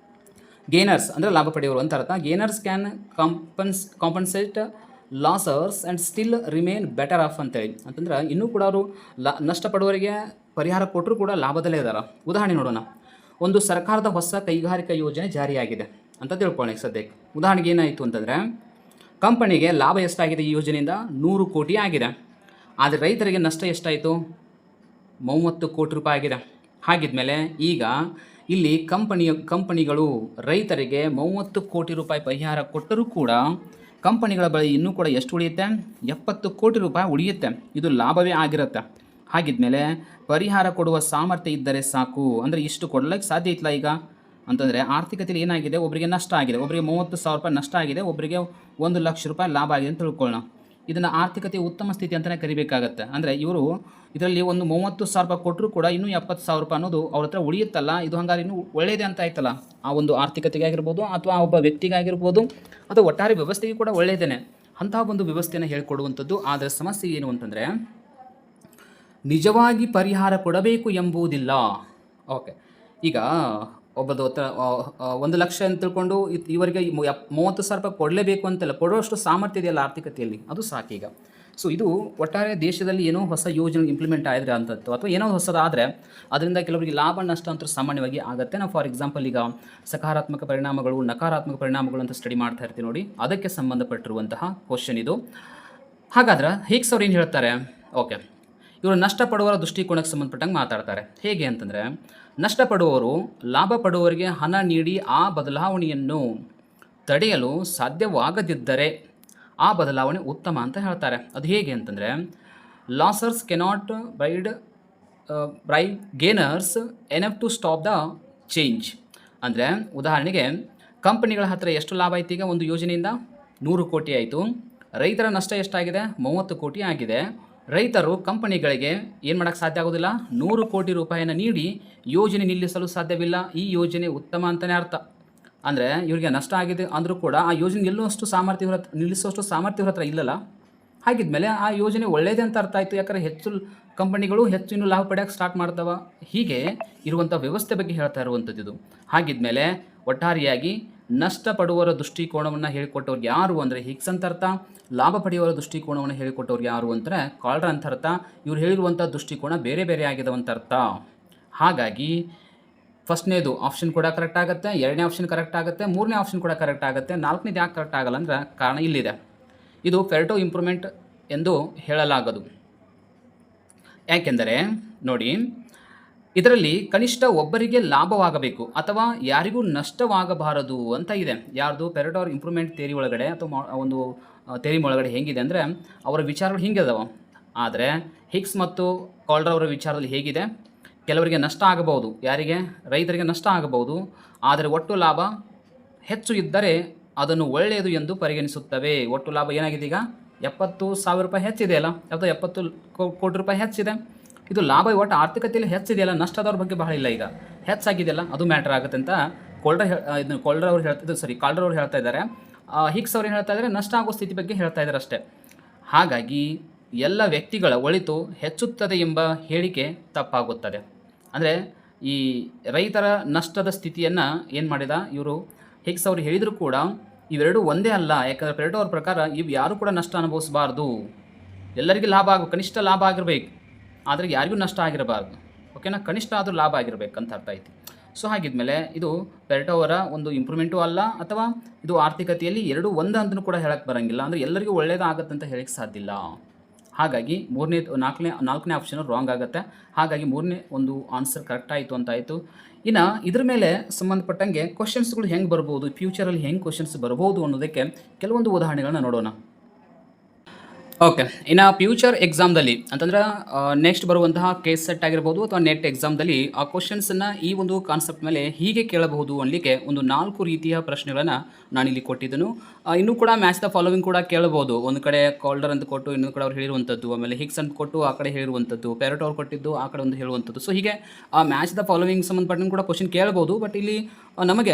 A: ಗೇನರ್ಸ್ ಅಂದರೆ ಲಾಭ ಪಡೆಯುವರು ಅಂತ ಅರ್ಥ. Gainers can compensate losers and still remain better off ಅಂತೇಳಿ. ಅಂತಂದ್ರೆ ಇನ್ನೂ ಕೂಡ ಅವರು ನಷ್ಟಪಡುವವರಿಗೆ ಪರಿಹಾರ ಕೊಟ್ಟರು ಕೂಡ ಲಾಭದಲ್ಲೇ ಇದ್ದಾರೆ. ಉದಾಹರಣೆ ನೋಡೋಣ. ಒಂದು ಸರ್ಕಾರದ ಹೊಸ ಕೈಗಾರಿಕಾ ಯೋಜನೆ ಜಾರಿಯಾಗಿದೆ ಅಂತ ತಿಳ್ಕೊಳ್ಳಿ ಸದ್ಯಕ್ಕೆ. ಉದಾಹರಣೆಗೆ ಏನಾಯಿತು ಅಂತಂದರೆ, ಕಂಪನಿಗೆ ಲಾಭ ಎಷ್ಟಾಗಿದೆ ಈ ಯೋಜನೆಯಿಂದ? 100 ಕೋಟಿ ಆಗಿದೆ. ಆದರೆ ರೈತರಿಗೆ ನಷ್ಟ ಎಷ್ಟಾಯಿತು? 30 ಕೋಟಿ ರೂಪಾಯಿ ಆಗಿದೆ. ಹಾಗಿದ್ಮೇಲೆ ಈಗ ಇಲ್ಲಿ ಕಂಪನಿಗಳು ರೈತರಿಗೆ 30 ಕೋಟಿ ರೂಪಾಯಿ ಪರಿಹಾರ ಕೊಟ್ಟರೂ ಕೂಡ ಕಂಪನಿಗಳ ಬಳಿ ಇನ್ನೂ ಕೂಡ ಎಷ್ಟು ಉಳಿಯುತ್ತೆ? 70 ಕೋಟಿ ರೂಪಾಯಿ ಉಳಿಯುತ್ತೆ. ಇದು ಲಾಭವೇ ಆಗಿರುತ್ತೆ. ಹಾಗಿದ್ಮೇಲೆ ಪರಿಹಾರ ಕೊಡುವ ಸಾಮರ್ಥ್ಯ ಇದ್ದರೆ ಸಾಕು. ಅಂದರೆ ಇಷ್ಟು ಕೊಡಲಿಕ್ಕೆ ಸಾಧ್ಯ ಇತ್ತಲ್ಲ ಈಗ ಅಂತಂದರೆ, ಆರ್ಥಿಕತೆಯಲ್ಲಿ ಏನಾಗಿದೆ, ಒಬ್ಬರಿಗೆ ನಷ್ಟ ಆಗಿದೆ, ಒಬ್ಬರಿಗೆ 30,000 ರೂಪಾಯಿ ನಷ್ಟ ಆಗಿದೆ, ಒಬ್ಬರಿಗೆ 1 ಲಕ್ಷ ರೂಪಾಯಿ ಲಾಭ ಆಗಿದೆ ಅಂತ ತಿಳ್ಕೊಳ್ಳೋಣ. ಇದನ್ನು ಆರ್ಥಿಕತೆ ಉತ್ತಮ ಸ್ಥಿತಿ ಅಂತಲೇ ಕರಿಬೇಕಾಗತ್ತೆ. ಅಂದರೆ ಇವರು ಇದರಲ್ಲಿ ಒಂದು 30,000 ರೂಪಾಯಿ ಕೊಟ್ಟರು ಕೂಡ ಇನ್ನೂ 70,000 ರೂಪಾಯಿ ಅನ್ನೋದು ಅವ್ರ ಹತ್ರ ಉಳಿಯುತ್ತಲ್ಲ, ಇದು ಹಂಗಾರೆ ಇನ್ನೂ ಒಳ್ಳೆಯದೇ ಅಂತ ಆಯ್ತಲ್ಲ. ಆ ಒಂದು ಆರ್ಥಿಕತೆಗೆ ಆಗಿರ್ಬೋದು, ಅಥವಾ ಒಬ್ಬ ವ್ಯಕ್ತಿಗಾಗಿರ್ಬೋದು, ಅಥವಾ ಒಟ್ಟಾರೆ ವ್ಯವಸ್ಥೆಗೆ ಕೂಡ ಒಳ್ಳೆಯದೇನೆ. ಅಂತಹ ಒಂದು ವ್ಯವಸ್ಥೆಯನ್ನು ಹೇಳಿಕೊಡುವಂಥದ್ದು. ಆದರೆ ಸಮಸ್ಯೆ ಏನು ಅಂತಂದರೆ, ನಿಜವಾಗಿ ಪರಿಹಾರ ಕೊಡಬೇಕು ಎಂಬುದಿಲ್ಲ. ಓಕೆ, ಈಗ ಒಬ್ಬದು 1 ಲಕ್ಷ ಅಂತ ತಿಳ್ಕೊಂಡು ಇವರಿಗೆ 30,000 ರೂಪಾಯಿ ಕೊಡಲೇಬೇಕು ಅಂತಲ್ಲ, ಕೊಡುವಷ್ಟು ಸಾಮರ್ಥ್ಯ ಇದೆಯಲ್ಲ ಆರ್ಥಿಕತೆಯಲ್ಲಿ, ಅದು ಸಾಕೀಗ. ಸೊ ಇದು ಒಟ್ಟಾರೆ ದೇಶದಲ್ಲಿ ಏನೋ ಹೊಸ ಯೋಜನೆ ಇಂಪ್ಲಿಮೆಂಟ್ ಆಗಿದ್ರೆ ಅಂತದ್ದು, ಅಥವಾ ಏನೋ ಹೊಸದಾದರೆ ಅದರಿಂದ ಕೆಲವರಿಗೆ ಲಾಭ ನಷ್ಟ ಅಂತೂ ಸಾಮಾನ್ಯವಾಗಿ ಆಗುತ್ತೆ. ನಾವು ಫಾರ್ ಎಕ್ಸಾಂಪಲ್ ಈಗ ಸಕಾರಾತ್ಮಕ ಪರಿಣಾಮಗಳು, ನಕಾರಾತ್ಮಕ ಪರಿಣಾಮಗಳು ಅಂತ ಸ್ಟಡಿ ಮಾಡ್ತಾ ಇರ್ತೀವಿ ನೋಡಿ, ಅದಕ್ಕೆ ಸಂಬಂಧಪಟ್ಟಿರುವಂತಹ ಕ್ವಶನ್ ಇದು. ಹಾಗಾದ್ರೆ ಹಿಗ್ಸ್ ಅವ್ರು ಏನು ಹೇಳ್ತಾರೆ? ಓಕೆ, ಇವರು ನಷ್ಟಪಡುವವರ ದೃಷ್ಟಿಕೋನಕ್ಕೆ ಸಂಬಂಧಪಟ್ಟಂಗೆ ಮಾತಾಡ್ತಾರೆ. ಹೇಗೆ ಅಂತಂದರೆ, ನಷ್ಟಪಡುವವರು ಲಾಭ ಪಡುವವರಿಗೆ ಹಣ ನೀಡಿ ಆ ಬದಲಾವಣೆಯನ್ನು ತಡೆಯಲು ಸಾಧ್ಯವಾಗದಿದ್ದರೆ ಆ ಬದಲಾವಣೆ ಉತ್ತಮ ಅಂತ ಹೇಳ್ತಾರೆ. ಅದು ಹೇಗೆ ಅಂತಂದರೆ, losers cannot bribe gainers enough to stop the change. ಅಂದರೆ ಉದಾಹರಣೆಗೆ ಕಂಪನಿಗಳ ಹತ್ತಿರ ಎಷ್ಟು ಲಾಭ ಆಯ್ತು ಈಗ ಒಂದು ಯೋಜನೆಯಿಂದ 100 ಕೋಟಿ ಆಯಿತು. ರೈತರ ನಷ್ಟ ಎಷ್ಟಾಗಿದೆ 30 ಕೋಟಿ ಆಗಿದೆ. ರೈತರು ಕಂಪನಿಗಳಿಗೆ ಏನು ಮಾಡೋಕ್ಕೆ ಸಾಧ್ಯ ಆಗೋದಿಲ್ಲ, 100 ಕೋಟಿ ರೂಪಾಯಿನ ನೀಡಿ ಯೋಜನೆ ನಿಲ್ಲಿಸಲು ಸಾಧ್ಯವಿಲ್ಲ. ಈ ಯೋಜನೆ ಉತ್ತಮ ಅಂತಲೇ ಅರ್ಥ. ಅಂದರೆ ಇವರಿಗೆ ನಷ್ಟ ಆಗಿದೆ ಅಂದರೂ ಕೂಡ ಆ ಯೋಜನೆ ನಿಲ್ಲಿಸುವಷ್ಟು ಸಾಮರ್ಥ್ಯ ಇವ್ರ ಹತ್ರ ಇಲ್ಲಲ್ಲ. ಹಾಗಿದ್ಮೇಲೆ ಆ ಯೋಜನೆ ಒಳ್ಳೆಯದೇ ಅಂತ ಅರ್ಥ ಆಯಿತು. ಯಾಕಂದರೆ ಹೆಚ್ಚು ಕಂಪನಿಗಳು ಹೆಚ್ಚು ಇನ್ನೂ ಲಾಭ ಪಡೆಯೋಕ್ಕೆ ಸ್ಟಾರ್ಟ್ ಮಾಡ್ತವೆ. ಹೀಗೆ ಇರುವಂಥ ವ್ಯವಸ್ಥೆ ಬಗ್ಗೆ ಹೇಳ್ತಾ ಇರುವಂಥದ್ದು ಇದು. ಹಾಗಿದ್ಮೇಲೆ ಒಟ್ಟಾರೆಯಾಗಿ ನಷ್ಟ ಪಡುವವರ ದೃಷ್ಟಿಕೋನವನ್ನು ಹೇಳಿಕೊಟ್ಟವ್ರು ಯಾರು ಅಂದರೆ ಹಿಗ್ಸ್ ಅಂತ ಅರ್ಥ. ಲಾಭ ಪಡೆಯುವವರ ದೃಷ್ಟಿಕೋನವನ್ನು ಹೇಳಿಕೊಟ್ಟವ್ರು ಯಾರು ಅಂದರೆ ಕಾಲ್ಡರ್ ಅಂತ ಅರ್ಥ. ಇವ್ರು ಹೇಳಿರುವಂಥ ದೃಷ್ಟಿಕೋನ ಬೇರೆ ಬೇರೆ ಆಗಿದವಂತ ಅರ್ಥ. ಹಾಗಾಗಿ ಫಸ್ಟ್ನೇದು ಆಪ್ಷನ್ ಕೂಡ ಕರೆಕ್ಟ್ ಆಗುತ್ತೆ, ಎರಡನೇ ಆಪ್ಷನ್ ಕರೆಕ್ಟ್ ಆಗುತ್ತೆ, ಮೂರನೇ ಆಪ್ಷನ್ ಕೂಡ ಕರೆಕ್ಟ್ ಆಗುತ್ತೆ. ನಾಲ್ಕನೇದು ಯಾಕೆ ಕರೆಕ್ಟ್ ಆಗಲ್ಲ ಅಂದರೆ ಕಾರಣ ಇಲ್ಲಿದೆ. ಇದು ಫೆರಟೋ ಇಂಪ್ರೂವ್ಮೆಂಟ್ ಎಂದು ಹೇಳಲಾಗದು. ಯಾಕೆಂದರೆ ನೋಡಿ, ಇದರಲ್ಲಿ ಕನಿಷ್ಠ ಒಬ್ಬರಿಗೆ ಲಾಭವಾಗಬೇಕು ಅಥವಾ ಯಾರಿಗೂ ನಷ್ಟವಾಗಬಾರದು ಅಂತ ಇದೆ. ಯಾರ್ದು ಪೆರೆಟೋ ಇಂಪ್ರೂವ್ಮೆಂಟ್ ಥಿಯರಿ ಒಳಗಡೆ ಅಥವಾ ಒಂದು ಥಿಯರಿ ಒಳಗಡೆ ಹೆಂಗಿದೆ ಅಂದರೆ ಅವರ ವಿಚಾರಗಳು ಹಿಂಗೆ ಅದಾವ. ಆದರೆ ಹಿಗ್ಸ್ ಮತ್ತು ಕಾಲ್ಡರ್ ಅವರ ವಿಚಾರದಲ್ಲಿ ಹೇಗಿದೆ, ಕೆಲವರಿಗೆ ನಷ್ಟ ಆಗಬಹುದು, ಯಾರಿಗೆ ರೈತರಿಗೆ ನಷ್ಟ ಆಗಬಹುದು. ಆದರೆ ಒಟ್ಟು ಲಾಭ ಹೆಚ್ಚು ಇದ್ದರೆ ಅದನ್ನು ಒಳ್ಳೆಯದು ಎಂದು ಪರಿಗಣಿಸುತ್ತವೆ. ಒಟ್ಟು ಲಾಭ ಏನಾಗಿದೆ ಈಗ 70,000 ರೂಪಾಯಿ ಹೆಚ್ಚಿದೆಯಲ್ಲ, ಅಥವಾ 70 ಕೋಟಿ ರೂಪಾಯಿ ಹೆಚ್ಚಿದೆ. ಇದು ಲಾಭ ಒಟ್ಟು ಆರ್ಥಿಕತೆಯಲ್ಲಿ ಹೆಚ್ಚಿದೆಯಲ್ಲ, ನಷ್ಟದವ್ರ ಬಗ್ಗೆ ಬಹಳ ಇಲ್ಲ. ಈಗ ಹೆಚ್ಚಾಗಿದೆಯಲ್ಲ ಅದು ಮ್ಯಾಟರ್ ಆಗುತ್ತೆ ಅಂತ ಕಾಲ್ಡರ್ ಅವ್ರು ಹೇಳ್ತಾ ಇದ್ದಾರೆ. ಹಿಗ್ಸ್ ಅವ್ರು ಹೇಳ್ತಾ ಇದ್ದಾರೆ ನಷ್ಟ ಆಗೋ ಸ್ಥಿತಿ ಬಗ್ಗೆ ಹೇಳ್ತಾ ಇದ್ದಾರೆ ಅಷ್ಟೇ. ಹಾಗಾಗಿ ಎಲ್ಲ ವ್ಯಕ್ತಿಗಳ ಒಳಿತು ಹೆಚ್ಚುತ್ತದೆ ಎಂಬ ಹೇಳಿಕೆ ತಪ್ಪಾಗುತ್ತದೆ. ಅಂದರೆ ಈ ರೈತರ ನಷ್ಟದ ಸ್ಥಿತಿಯನ್ನು ಏನು ಮಾಡಿದ ಇವರು ಹಿಗ್ಸ್ ಅವರು ಹೇಳಿದರೂ ಕೂಡ ಇವೆರಡೂ ಒಂದೇ ಅಲ್ಲ. ಯಾಕಂದರೆ ಪೆರೆಟೋ ಅವ್ರ ಪ್ರಕಾರ ಇವು ಯಾರೂ ಕೂಡ ನಷ್ಟ ಅನುಭವಿಸಬಾರ್ದು, ಎಲ್ಲರಿಗೂ ಕನಿಷ್ಠ ಲಾಭ ಆಗಿರಬೇಕು, ಆದರೆ ಯಾರಿಗೂ ನಷ್ಟ ಆಗಿರಬಾರ್ದು. ಓಕೆನಾ, ಕನಿಷ್ಠ ಆದರೂ ಲಾಭ ಆಗಿರಬೇಕಂತ ಅರ್ಥ ಐತಿ. ಸೊ ಹಾಗಿದ್ಮೇಲೆ ಇದು ಪೆರೆಟೋ ಅವರ ಒಂದು ಇಂಪ್ರೂವ್ಮೆಂಟು ಅಲ್ಲ, ಅಥವಾ ಇದು ಆರ್ಥಿಕತೆಯಲ್ಲಿ ಎರಡೂ ಒಂದು ಅಂತಲೂ ಕೂಡ ಹೇಳಕ್ಕೆ ಬರೋಂಗಿಲ್ಲ. ಅಂದರೆ ಎಲ್ಲರಿಗೂ ಒಳ್ಳೆಯದಾಗತ್ತೆ ಅಂತ ಹೇಳಕ್ಕೆ ಸಾಧ್ಯ ಇಲ್ಲ. ಹಾಗಾಗಿ ನಾಲ್ಕನೇ ಆಪ್ಷನ್ ರಾಂಗ್ ಆಗುತ್ತೆ. ಹಾಗಾಗಿ ಮೂರನೇ ಒಂದು ಆನ್ಸರ್ ಕರೆಕ್ಟ್ ಆಯಿತು ಅಂತ ಆಯಿತು. ಇನ್ನು ಇದ್ರ ಮೇಲೆ ಸಂಬಂಧಪಟ್ಟಂಗೆ ಕ್ವಶನ್ಸ್ಗಳು ಹೆಂಗೆ ಬರ್ಬೋದು, ಫ್ಯೂಚರಲ್ಲಿ ಹೆಂಗೆ ಕ್ವಶನ್ಸ್ ಬರ್ಬೋದು ಅನ್ನೋದಕ್ಕೆ ಕೆಲವೊಂದು ಉದಾಹರಣೆಗಳನ್ನ ನೋಡೋಣ. ಓಕೆ, ಇನ್ನು ಫ್ಯೂಚರ್ ಎಕ್ಸಾಮ್ದಲ್ಲಿ ಅಂತಂದ್ರೆ ನೆಕ್ಸ್ಟ್ ಬರುವಂತಹ ಕೇಸ್ ಸೆಟ್ ಆಗಿರ್ಬೋದು ಅಥವಾ ನೆಟ್ ಎಕ್ಸಾಮ್ದಲ್ಲಿ ಆ ಕ್ವಶನ್ಸನ್ನು ಈ ಒಂದು ಕಾನ್ಸೆಪ್ಟ್ ಮೇಲೆ ಹೀಗೆ ಕೇಳಬಹುದು ಅನ್ನಲಿಕ್ಕೆ ಒಂದು 4 ರೀತಿಯ ಪ್ರಶ್ನೆಗಳನ್ನು ನಾನಿಲ್ಲಿ ಕೊಟ್ಟಿದ್ದನು. ಇನ್ನೂ ಕೂಡ ಮ್ಯಾಚ್ ದ ಫಾಲೋವಿಂಗ್ ಕೂಡ ಕೇಳಬಹುದು. ಒಂದು ಕಡೆ ಕಾಲ್ಡರ್ ಅಂತ ಕೊಟ್ಟು ಇನ್ನೊಂದು ಕಡೆ ಅವ್ರು ಹೇಳಿರುವಂಥದ್ದು, ಆಮೇಲೆ ಹಿಗ್ಸ್ ಅಂತ ಕೊಟ್ಟು ಆ ಕಡೆ ಹೇಳಿರುವಂಥದ್ದು, ಪೆರೆಟೋ ಅವ್ರು ಕೊಟ್ಟಿದ್ದು ಆ ಕಡೆ ಒಂದು ಹೇಳುವಂಥದ್ದು. ಸೊ ಹೀಗೆ ಆ ಮ್ಯಾಚ್ ದ ಫಾಲೋವಿಂಗ್ ಸಂಬಂಧಪಟ್ಟಂಗೆ ಕೂಡ ಕ್ವಶನ್ ಕೇಳಬಹುದು. ಬಟ್ ಇಲ್ಲಿ ನಮಗೆ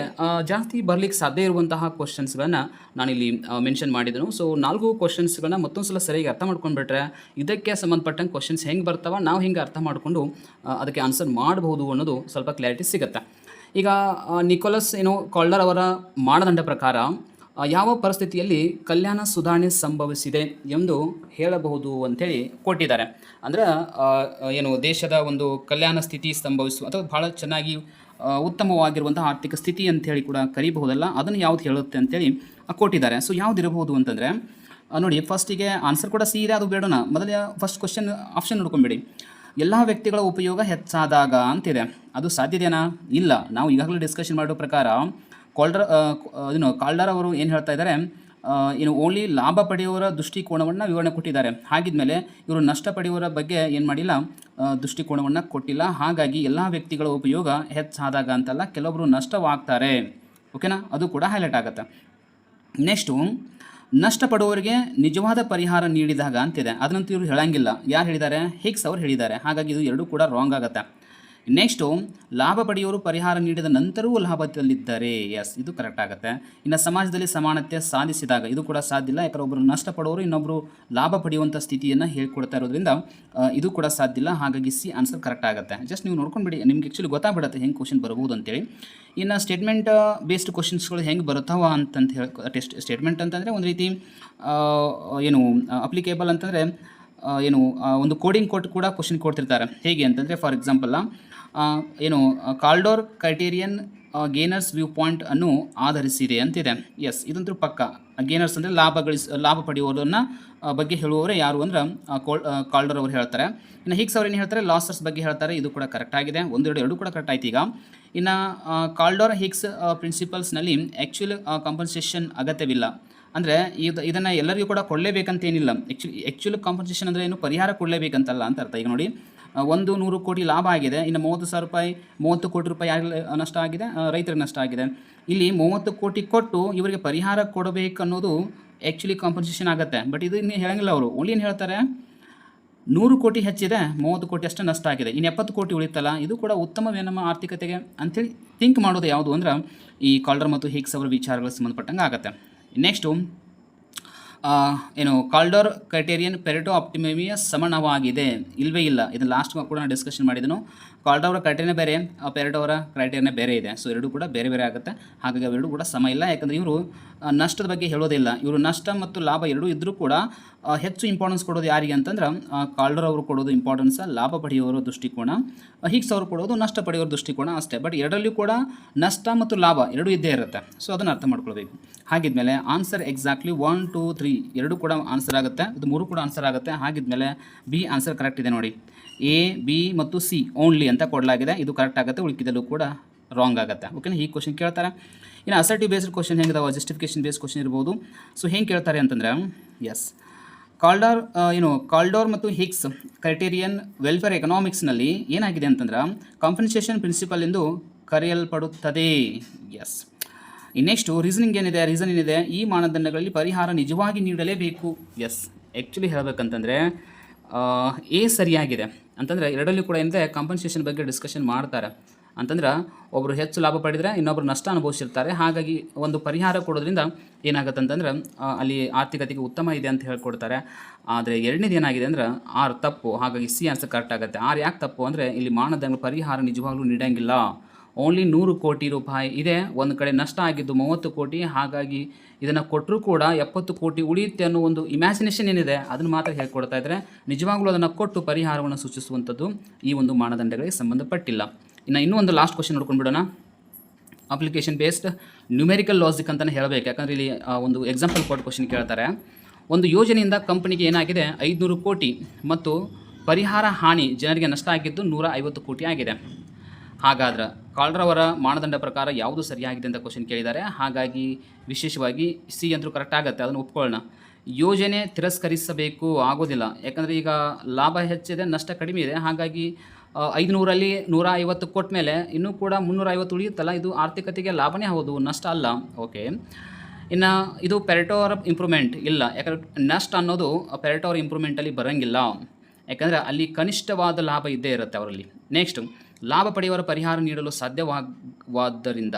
A: ಜಾಸ್ತಿ ಬರಲಿಕ್ಕೆ ಸಾಧ್ಯ ಇರುವಂತಹ ಕ್ವಶನ್ಸ್ಗಳನ್ನು ನಾನಿಲ್ಲಿ ಮೆನ್ಷನ್ ಮಾಡಿದನು. ಸೊ 4 ಕ್ವಶನ್ಸ್ಗಳನ್ನ ಮತ್ತೊಂದು ಸಲ ಸರಿಯಾಗಿ ಅರ್ಥ ಮಾಡ್ಕೊಂಡ್ಬಿಟ್ರೆ ಇದಕ್ಕೆ ಸಂಬಂಧಪಟ್ಟಂಗೆ ಕ್ವಶನ್ಸ್ ಹೆಂಗೆ ಬರ್ತಾವ, ನಾವು ಹಿಂಗೆ ಅರ್ಥ ಮಾಡಿಕೊಂಡು ಅದಕ್ಕೆ ಆನ್ಸರ್ ಮಾಡಬಹುದು ಅನ್ನೋದು ಸ್ವಲ್ಪ ಕ್ಲಾರಿಟಿ ಸಿಗುತ್ತೆ. ಈಗ ನಿಕೋಲಸ್ ಕಾಲ್ಡರ್ ಅವರ ಮಾನದಂಡ ಪ್ರಕಾರ ಯಾವ ಪರಿಸ್ಥಿತಿಯಲ್ಲಿ ಕಲ್ಯಾಣ ಸುಧಾರಣೆ ಸಂಭವಿಸಿದೆ ಎಂದು ಹೇಳಬಹುದು ಅಂಥೇಳಿ ಕೊಟ್ಟಿದ್ದಾರೆ. ಅಂದರೆ ದೇಶದ ಒಂದು ಕಲ್ಯಾಣ ಸ್ಥಿತಿ ಸಂಭವಿಸುವ ಅಥವಾ ಭಾಳ ಚೆನ್ನಾಗಿ ಉತ್ತಮವಾಗಿರುವಂಥ ಆರ್ಥಿಕ ಸ್ಥಿತಿ ಅಂಥೇಳಿ ಕೂಡ ಕರೀಬಹುದಲ್ಲ, ಅದನ್ನು ಯಾವ್ದು ಹೇಳುತ್ತೆ ಅಂಥೇಳಿ ಕೊಟ್ಟಿದ್ದಾರೆ. ಸೊ ಯಾವ್ದು ಇರಬಹುದು ಅಂತಂದರೆ ನೋಡಿ, ಫಸ್ಟಿಗೆ ಆನ್ಸರ್ ಕೂಡ ಸಿ ಇದೆ, ಅದು ಬೇಡೋಣ. ಮೊದಲೇ ಫಸ್ಟ್ ಕ್ವಶನ್ ಆಪ್ಷನ್ ನೋಡ್ಕೊಂಬಿಡಿ. ಎಲ್ಲ ವ್ಯಕ್ತಿಗಳ ಉಪಯೋಗ ಹೆಚ್ಚಾದಾಗ ಅಂತಿದೆ. ಅದು ಸಾಧ್ಯತೆನಾ? ಇಲ್ಲ. ನಾವು ಈಗಾಗಲೇ ಡಿಸ್ಕಷನ್ ಮಾಡೋ ಪ್ರಕಾರ ಕಾಲ್ಡರ್ ಅವರು ಏನು ಹೇಳ್ತಾ ಇದ್ದಾರೆ, ಓನ್ಲಿ ಲಾಭ ಪಡೆಯುವವರ ದೃಷ್ಟಿಕೋನವನ್ನು ವಿವರಣೆ ಕೊಟ್ಟಿದ್ದಾರೆ. ಹಾಗಿದ್ಮೇಲೆ ಇವರು ನಷ್ಟ ಪಡೆಯುವವರ ಬಗ್ಗೆ ಏನು ಮಾಡಿಲ್ಲ, ದೃಷ್ಟಿಕೋನವನ್ನು ಕೊಟ್ಟಿಲ್ಲ. ಹಾಗಾಗಿ ಎಲ್ಲ ವ್ಯಕ್ತಿಗಳ ಉಪಯೋಗ ಹೆಚ್ಚಾದಾಗ ಅಂತಲ್ಲ, ಕೆಲವೊಬ್ಬರು ನಷ್ಟವಾಗ್ತಾರೆ. ಓಕೆನಾ, ಅದು ಕೂಡ ಹೈಲೈಟ್ ಆಗುತ್ತೆ. ನೆಕ್ಸ್ಟು ನಷ್ಟ ಪಡುವವರಿಗೆ ನಿಜವಾದ ಪರಿಹಾರ ನೀಡಿದಾಗ ಅಂತಿದೆ. ಅದನ್ನಂತೂ ಇವರು ಹೇಳಂಗಿಲ್ಲ. ಯಾರು ಹೇಳಿದ್ದಾರೆ? ಹಿಗ್ಸ್ ಅವರು ಹೇಳಿದ್ದಾರೆ. ಹಾಗಾಗಿ ಇದು ಎರಡೂ ಕೂಡ ರಾಂಗ್ ಆಗುತ್ತೆ. ನೆಕ್ಸ್ಟು ಲಾಭ ಪಡೆಯೋರು ಪರಿಹಾರ ನೀಡಿದ ನಂತರವೂ ಲಾಭದಲ್ಲಿದ್ದಾರೆ. ಎಸ್, ಇದು ಕರೆಕ್ಟ್ ಆಗುತ್ತೆ. ಇನ್ನು ಸಮಾಜದಲ್ಲಿ ಸಮಾನತೆ ಸಾಧಿಸಿದಾಗ ಇದು ಕೂಡ ಸಾಧ್ಯ ಇಲ್ಲ. ಯಾಕಂದರೆ ಒಬ್ಬರು ನಷ್ಟ ಪಡೋರು ಇನ್ನೊಬ್ಬರು ಲಾಭ ಪಡೆಯುವಂಥ ಸ್ಥಿತಿಯನ್ನು ಹೇಳ್ಕೊಡ್ತಾ ಇರೋದ್ರಿಂದ ಇದು ಕೂಡ ಸಾಧ್ಯ ಇಲ್ಲ. ಹಾಗಾಗಿ ಸಿ ಆನ್ಸರ್ ಕರೆಕ್ಟ್ ಆಗುತ್ತೆ. ಜಸ್ಟ್ ನೀವು ನೋಡ್ಕೊಂಡ್ಬಿಡಿ, ನಿಮ್ಗೆ ಆ್ಯಕ್ಚುಲಿ ಗೊತ್ತಾಗ್ಬಿಡುತ್ತೆ ಹೆಂಗೆ ಕ್ವಶನ್ ಬರ್ಬೋದು ಅಂತೇಳಿ. ಇನ್ನು ಸ್ಟೇಟ್ಮೆಂಟ್ ಬೇಸ್ಡ್ ಕ್ವಶನ್ಸ್ಗಳು ಹೆಂಗೆ ಬರುತ್ತಾವ ಅಂತಂತ ಹೇಳಿ, ಸ್ಟೇಟ್ಮೆಂಟ್ ಅಂತಂದರೆ ಒಂದು ರೀತಿ ಅಪ್ಲಿಕೇಬಲ್ ಅಂತಂದರೆ ಒಂದು ಕೋಡಿಂಗ್ ಕೊಟ್ಟು ಕೂಡ ಕ್ವಶನ್ ಕೊಡ್ತಿರ್ತಾರೆ. ಹೇಗೆ ಅಂತಂದರೆ, for example Kaldor criterion gainers view point ಅನ್ನು ಆಧರಿಸಿದೆ ಅಂತಿದೆ. ಎಸ್, ಇದಂತೂ ಪಕ್ಕ. ಗೇನರ್ಸ್ ಅಂದರೆ ಲಾಭ ಪಡೆಯುವುದನ್ನು ಬಗ್ಗೆ ಹೇಳುವವರೇ ಯಾರು ಅಂದ್ರೆ ಕಾಲ್ಡರ್ ಅವರು ಹೇಳ್ತಾರೆ. ಇನ್ನು ಹಿಗ್ಸ್ ಅವ್ರು ಏನು ಹೇಳ್ತಾರೆ, ಲಾಸರ್ಸ್ ಬಗ್ಗೆ ಹೇಳ್ತಾರೆ. ಇದು ಕೂಡ ಕರೆಕ್ಟ್ ಆಗಿದೆ. ಎರಡು ಕೂಡ ಕರೆಕ್ಟ್ ಆಯ್ತು. ಈಗ ಇನ್ನು ಕಾಲ್ಡರ್ ಹಿಗ್ಸ್ ಪ್ರಿನ್ಸಿಪಲ್ಸ್ನಲ್ಲಿ ಆ್ಯಕ್ಚುಯಲ್ ಕಾಂಪನ್ಸೇಷನ್ ಅಗತ್ಯವಿಲ್ಲ. ಅಂದರೆ ಇದನ್ನು ಎಲ್ಲರಿಗೂ ಕೂಡ ಕೊಡಲೇಬೇಕಂತೇನಿಲ್ಲ. ಆ್ಯಕ್ಚುಲಿ ಕಾಂಪನ್ಸೇಷನ್ ಅಂದರೆ ಏನು, ಪರಿಹಾರ ಕೊಡಲೇಬೇಕಂತಲ್ಲ ಅಂತ ಅರ್ಥ. ಈಗ ನೋಡಿ, 100 ಕೋಟಿ ಲಾಭ ಆಗಿದೆ, ಇನ್ನು 30,000 ರೂಪಾಯಿ 30 ಕೋಟಿ ರೂಪಾಯಿ ಯಾರಿಗೆ ನಷ್ಟ ಆಗಿದೆ, ರೈತರಿಗೆ ನಷ್ಟ ಆಗಿದೆ. ಇಲ್ಲಿ 30 ಕೋಟಿ ಕೊಟ್ಟು ಇವರಿಗೆ ಪರಿಹಾರ ಕೊಡಬೇಕು ಅನ್ನೋದು ಆ್ಯಕ್ಚುಲಿ ಕಾಂಪನ್ಸೇಷನ್ ಆಗುತ್ತೆ. ಬಟ್ ಇದು ಇನ್ನೂ ಹೇಳಂಗಿಲ್ಲ ಅವರು. ಓನ್ಲಿ ಏನು ಹೇಳ್ತಾರೆ, 100 ಕೋಟಿ ಹೆಚ್ಚಿದೆ, 30 ಕೋಟಿ ಅಷ್ಟೇ ನಷ್ಟ ಆಗಿದೆ, ಇನ್ನು 70 ಕೋಟಿ ಉಳಿತಲ್ಲ, ಇದು ಕೂಡ ಉತ್ತಮವೇ ನಮ್ಮ ಆರ್ಥಿಕತೆಗೆ ಅಂಥೇಳಿ ಥಿಂಕ್ ಮಾಡೋದು ಯಾವುದು ಅಂದ್ರೆ ಈ ಕಾಲ್ಡರ್ ಮತ್ತು ಹಿಗ್ಸ್ ಅವರ ವಿಚಾರಗಳಿಗೆ ಸಂಬಂಧಪಟ್ಟಂಗೆ ಆಗುತ್ತೆ. ನೆಕ್ಸ್ಟು ಏನು, ಕಾಲ್ಡರ್ ಕ್ರೈಟೇರಿಯನ್ ಪೆರೆಟೋ ಆಪ್ಟಿಮಮಿಯ ಸಮಾನವಾಗಿದೆ ಇಲ್ಲವೇ ಇಲ್ಲ. ಇದನ್ನು ಲಾಸ್ಟ್ ಕೂಡ ನಾನು ಡಿಸ್ಕಷನ್ ಮಾಡಿದನು. ಕಾಲ್ಡರ್ ಅವರ ಕ್ರೈಟೇರಿಯನ್ ಬೇರೆ, ಪೆರೆಟೋ ಅವರ ಕ್ರೈಟೇರಿಯನ್ ಬೇರೆ ಇದೆ. ಸೊ ಎರಡೂ ಕೂಡ ಬೇರೆ ಬೇರೆ ಆಗುತ್ತೆ. ಹಾಗಾಗಿ ಅವೆರಡೂ ಕೂಡ ಸಮ ಇಲ್ಲ. ಯಾಕಂದರೆ ಇವರು ನಷ್ಟದ ಬಗ್ಗೆ ಹೇಳೋದಿಲ್ಲ. ಇವರು ನಷ್ಟ ಮತ್ತು ಲಾಭ ಎರಡೂ ಇದ್ದರೂ ಕೂಡ ಹೆಚ್ಚು ಇಂಪಾರ್ಟೆನ್ಸ್ ಕೊಡೋದು ಯಾರಿಗೆ ಅಂತಂದ್ರೆ ಕಾಲ್ಡರ್ ಅವರು ಕೊಡೋದು ಇಂಪಾರ್ಟೆನ್ಸ್ ಲಾಭ ಪಡೆಯುವವರ ದೃಷ್ಟಿಕೋನ, ಹಿಗ್ಸ್ ಅವರು ಕೊಡೋದು ನಷ್ಟ ಪಡೆಯುವವರ ದೃಷ್ಟಿಕೋನ ಅಷ್ಟೇ. ಬಟ್ ಎರಡರಲ್ಲೂ ಕೂಡ ನಷ್ಟ ಮತ್ತು ಲಾಭ ಎರಡೂ ಇದ್ದೇ ಇರುತ್ತೆ. ಸೊ ಅದನ್ನು ಅರ್ಥ ಮಾಡ್ಕೊಳ್ಬೇಕು. ಹಾಗಿದ್ಮೇಲೆ ಆನ್ಸರ್ ಎಕ್ಸಾಕ್ಟ್ಲಿ 1 2 3 ಎರಡೂ ಕೂಡ ಆನ್ಸರ್ ಆಗುತ್ತೆ. ಇದು 3 ಕೂಡ ಆನ್ಸರ್ ಆಗುತ್ತೆ. ಹಾಗಿದ್ಮೇಲೆ ಬಿ ಆನ್ಸರ್ ಕರೆಕ್ಟ್ ಇದೆ ನೋಡಿ. ಎ ಬಿ ಮತ್ತು ಸಿ ಓನ್ಲಿ ಅಂತ ಕೊಡಲಾಗಿದೆ. ಇದು ಕರೆಕ್ಟ್ ಆಗುತ್ತೆ, ಉಳಿಕಿದಲ್ಲೂ ಕೂಡ ರಾಂಗ್ ಆಗುತ್ತೆ. ಓಕೆನಾ, ಈ ಕ್ವಶನ್ ಕೇಳ್ತಾರೆ. ಇನ್ನು ಅಸರ್ಟಿವ್ ಬೇಸ್ಡ್ ಕ್ವಶನ್ ಹೆಂಗಿದಾವೆ, ಜಸ್ಟಿಫಿಕೇಶನ್ ಬೇಸ್ಡ್ ಕ್ವಶನ್ ಇರ್ಬೋದು. ಸೊ ಹೆಂಗೆ ಕೇಳ್ತಾರೆ ಅಂತಂದರೆ, ಎಸ್, ಕಾಲ್ಡರ್ ಮತ್ತು ಹಿಗ್ಸ್ ಕ್ರೈಟೇರಿಯನ್ ವೆಲ್ಫೇರ್ ಎಕನಾಮಿಕ್ಸ್ನಲ್ಲಿ ಏನಾಗಿದೆ ಅಂತಂದ್ರೆ ಕಾಂಪನ್ಸೇಷನ್ ಪ್ರಿನ್ಸಿಪಲ್ ಎಂದು ಕರೆಯಲ್ಪಡುತ್ತದೆ. ಎಸ್. ನೆಕ್ಸ್ಟು ರೀಸನಿಂಗ್ ಏನಿದೆ, ಈ ಮಾನದಂಡಗಳಲ್ಲಿ ಪರಿಹಾರ ನಿಜವಾಗಿ ನೀಡಲೇಬೇಕು. ಎಸ್, ಆ್ಯಕ್ಚುಲಿ ಹೇಳಬೇಕಂತಂದರೆ ಎ ಸರಿಯಾಗಿದೆ. ಅಂತಂದರೆ ಎರಡಲ್ಲೂ ಕೂಡ ಏನಿದೆ, ಕಾಂಪನ್ಸೇಷನ್ ಬಗ್ಗೆ ಡಿಸ್ಕಷನ್ ಮಾಡ್ತಾರೆ. ಅಂತಂದ್ರೆ ಒಬ್ಬರು ಹೆಚ್ಚು ಲಾಭ ಪಡೆದರೆ ಇನ್ನೊಬ್ಬರು ನಷ್ಟ ಅನುಭವಿಸಿರ್ತಾರೆ. ಹಾಗಾಗಿ ಒಂದು ಪರಿಹಾರ ಕೊಡೋದ್ರಿಂದ ಏನಾಗುತ್ತೆ ಅಂತಂದ್ರೆ ಅಲ್ಲಿ ಆರ್ಥಿಕತೆಗೆ ಉತ್ತಮ ಇದೆ ಅಂತ ಹೇಳ್ಕೊಡ್ತಾರೆ. ಆದರೆ ಎರಡನೇದು ಏನಾಗಿದೆ ಅಂದ್ರೆ ಆರ್ ತಪ್ಪು. ಹಾಗಾಗಿ ಸಿ ಆನ್ಸರ್ ಕರೆಕ್ಟ್ ಆಗುತ್ತೆ. ಆರ್ ಯಾಕೆ ತಪ್ಪು ಅಂದರೆ ಇಲ್ಲಿ ಮಾನದಂಡ ಪರಿಹಾರ ನಿಜವಾಗ್ಲೂ ನೀಡೋಂಗಿಲ್ಲ. ಓನ್ಲಿ 100 ಕೋಟಿ ರೂಪಾಯಿ ಇದೆ, ಒಂದು ಕಡೆ ನಷ್ಟ ಆಗಿದ್ದು 30 ಕೋಟಿ. ಹಾಗಾಗಿ ಇದನ್ನು ಕೊಟ್ಟರೂ ಕೂಡ 70 ಕೋಟಿ ಉಳಿಯುತ್ತೆ ಅನ್ನೋ ಒಂದು ಇಮ್ಯಾಜಿನೇಷನ್ ಏನಿದೆ ಅದನ್ನು ಮಾತ್ರ ಹೇಳ್ಕೊಡ್ತಾ ಇದ್ದಾರೆ. ನಿಜವಾಗ್ಲೂ ಅದನ್ನು ಕೊಟ್ಟು ಪರಿಹಾರವನ್ನು ಸೂಚಿಸುವಂಥದ್ದು ಈ ಒಂದು ಮಾನದಂಡಗಳಿಗೆ ಸಂಬಂಧಪಟ್ಟಿಲ್ಲ. ಇನ್ನೂ ಒಂದು ಲಾಸ್ಟ್ ಕ್ವಶನ್ ನೋಡ್ಕೊಂಡು ಬಿಡೋಣ. ಅಪ್ಲಿಕೇಶನ್ ಬೇಸ್ಡ್ ನ್ಯೂಮೆರಿಕಲ್ ಲಾಜಿಕ್ ಅಂತಲೇ ಹೇಳಬೇಕು. ಯಾಕಂದರೆ ಇಲ್ಲಿ ಒಂದು ಎಕ್ಸಾಂಪಲ್ ಕೊಟ್ಟು ಕ್ವಶನ್ ಕೇಳ್ತಾರೆ. ಒಂದು ಯೋಜನೆಯಿಂದ ಕಂಪನಿಗೆ ಏನಾಗಿದೆ 500 ಕೋಟಿ ಮತ್ತು ಪರಿಹಾರ ಹಾನಿ ಜನರಿಗೆ ನಷ್ಟ ಆಗಿದ್ದು 150 ಕೋಟಿ ಆಗಿದೆ. ಹಾಗಾದ್ರೆ ಕಾಲ್ಡರ್ ಅವರ ಮಾನದಂಡ ಪ್ರಕಾರ ಯಾವುದು ಸರಿಯಾಗಿದೆ ಅಂತ ಕ್ವಶನ್ ಕೇಳಿದ್ದಾರೆ. ಹಾಗಾಗಿ ವಿಶೇಷವಾಗಿ ಸಿ ಅಂತೂ ಕರೆಕ್ಟ್ ಆಗುತ್ತೆ, ಅದನ್ನು ಒಪ್ಕೊಳ್ಳೋಣ. ಯೋಜನೆ ತಿರಸ್ಕರಿಸಬೇಕು ಆಗೋದಿಲ್ಲ. ಯಾಕಂದರೆ ಈಗ ಲಾಭ ಹೆಚ್ಚಿದೆ, ನಷ್ಟ ಕಡಿಮೆ ಇದೆ. ಹಾಗಾಗಿ 500ರಲ್ಲಿ 150 ಕೊಟ್ಟ ಮೇಲೆ ಇನ್ನೂ ಕೂಡ 350 ಉಳಿಯುತ್ತಲ್ಲ, ಇದು ಆರ್ಥಿಕತೆಗೆ ಲಾಭನೇ ಹೌದು, ನಷ್ಟ ಅಲ್ಲ. ಓಕೆ. ಇನ್ನು ಇದು ಪೆರೆಟೋ ಅವರ ಇಂಪ್ರೂವ್ಮೆಂಟ್ ಇಲ್ಲ. ಯಾಕಂದರೆ ನಷ್ಟ ಅನ್ನೋದು ಪೆರೆಟೋ ಅವರ ಇಂಪ್ರೂವ್ಮೆಂಟಲ್ಲಿ ಬರೋಂಗಿಲ್ಲ. ಯಾಕಂದರೆ ಅಲ್ಲಿ ಕನಿಷ್ಠವಾದ ಲಾಭ ಇದ್ದೇ ಇರುತ್ತೆ ಅವರಲ್ಲಿ. ನೆಕ್ಸ್ಟ್, ಲಾಭ ಪಡೆಯುವವರ ಪರಿಹಾರ ನೀಡಲು ಸಾಧ್ಯವಾದ್ದರಿಂದ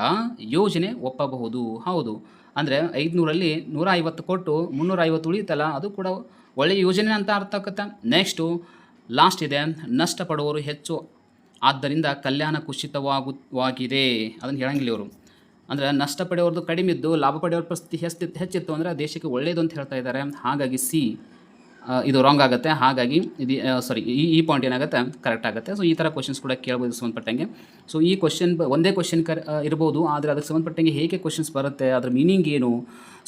A: ಯೋಜನೆ ಒಪ್ಪಬಹುದು. ಹೌದು, ಅಂದರೆ 500ರಲ್ಲಿ 150 ಕೊಟ್ಟು 350 ಉಳಿಯುತ್ತಲ್ಲ, ಅದು ಕೂಡ ಒಳ್ಳೆಯ ಯೋಜನೆ ಅಂತ ಅರ್ಥ ಆಗುತ್ತೆ. ನೆಕ್ಸ್ಟು ಲಾಸ್ಟ್ ಇದೆ, ನಷ್ಟ ಪಡುವವರು ಹೆಚ್ಚು, ಆದ್ದರಿಂದ ಕಲ್ಯಾಣ ಕುಸಿತವಾಗಿದೆ. ಅದನ್ನು ಹೇಳಂಗಿಲ್ಲ ಇವರು. ಅಂದರೆ ನಷ್ಟ ಪಡೆಯೋರ್ದು ಕಡಿಮೆ ಇದ್ದು ಲಾಭ ಪಡೆಯೋರ ಪರಿಸ್ಥಿತಿ ಹೆಚ್ಚಿತ್ತು ಅಂದರೆ ದೇಶಕ್ಕೆ ಒಳ್ಳೆಯದು ಅಂತ ಹೇಳ್ತಾ ಇದ್ದಾರೆ. ಹಾಗಾಗಿ ಸಿ ಇದು ರಾಂಗ್ ಆಗುತ್ತೆ. ಹಾಗಾಗಿ ಇದು ಈ ಪಾಯಿಂಟ್ ಏನಾಗುತ್ತೆ, ಕರೆಕ್ಟ್ ಆಗುತ್ತೆ. ಸೊ ಈ ಥರ ಕ್ವಶನ್ಸ್ ಕೂಡ ಕೇಳ್ಬೋದು ಸಂಬಂಧಪಟ್ಟಂಗೆ. ಸೊ ಈ ಕ್ವಶನ್ ಒಂದೇ ಕ್ವಶನ್ ಇರ್ಬೋದು, ಆದರೆ ಅದಕ್ಕೆ ಸಂಬಂಧಪಟ್ಟಂಗೆ ಹೇಗೆ ಕ್ವಶನ್ಸ್ ಬರುತ್ತೆ, ಅದರ ಮೀನಿಂಗ್ ಏನು,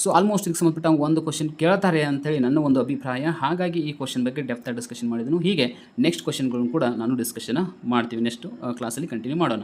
A: ಸೊ ಆಲ್ಮೋಸ್ಟ್ ಇದಕ್ಕೆ ಸಂಬಂಧಪಟ್ಟಂಗೆ ಒಂದು ಕ್ವಶನ್ ಕೇಳ್ತಾರೆ ಅಂತೇಳಿ ನನ್ನ ಒಂದು ಅಭಿಪ್ರಾಯ. ಹಾಗಾಗಿ ಈ ಕ್ವಶನ್ ಬಗ್ಗೆ ಡೆಪ್ತಾಗಿ ಡಿಸ್ಕಷನ್ ಮಾಡಿದನು. ಹೀಗೆ ನೆಕ್ಸ್ಟ್ ಕ್ವಶನ್ಗಳನ್ನು ಕೂಡ ನಾನು ಡಿಸ್ಕಷನ್ ಮಾಡ್ತೀವಿ, ನೆಕ್ಸ್ಟ್ ಕ್ಲಾಸಲ್ಲಿ ಕಂಟಿನ್ಯೂ ಮಾಡೋಣ.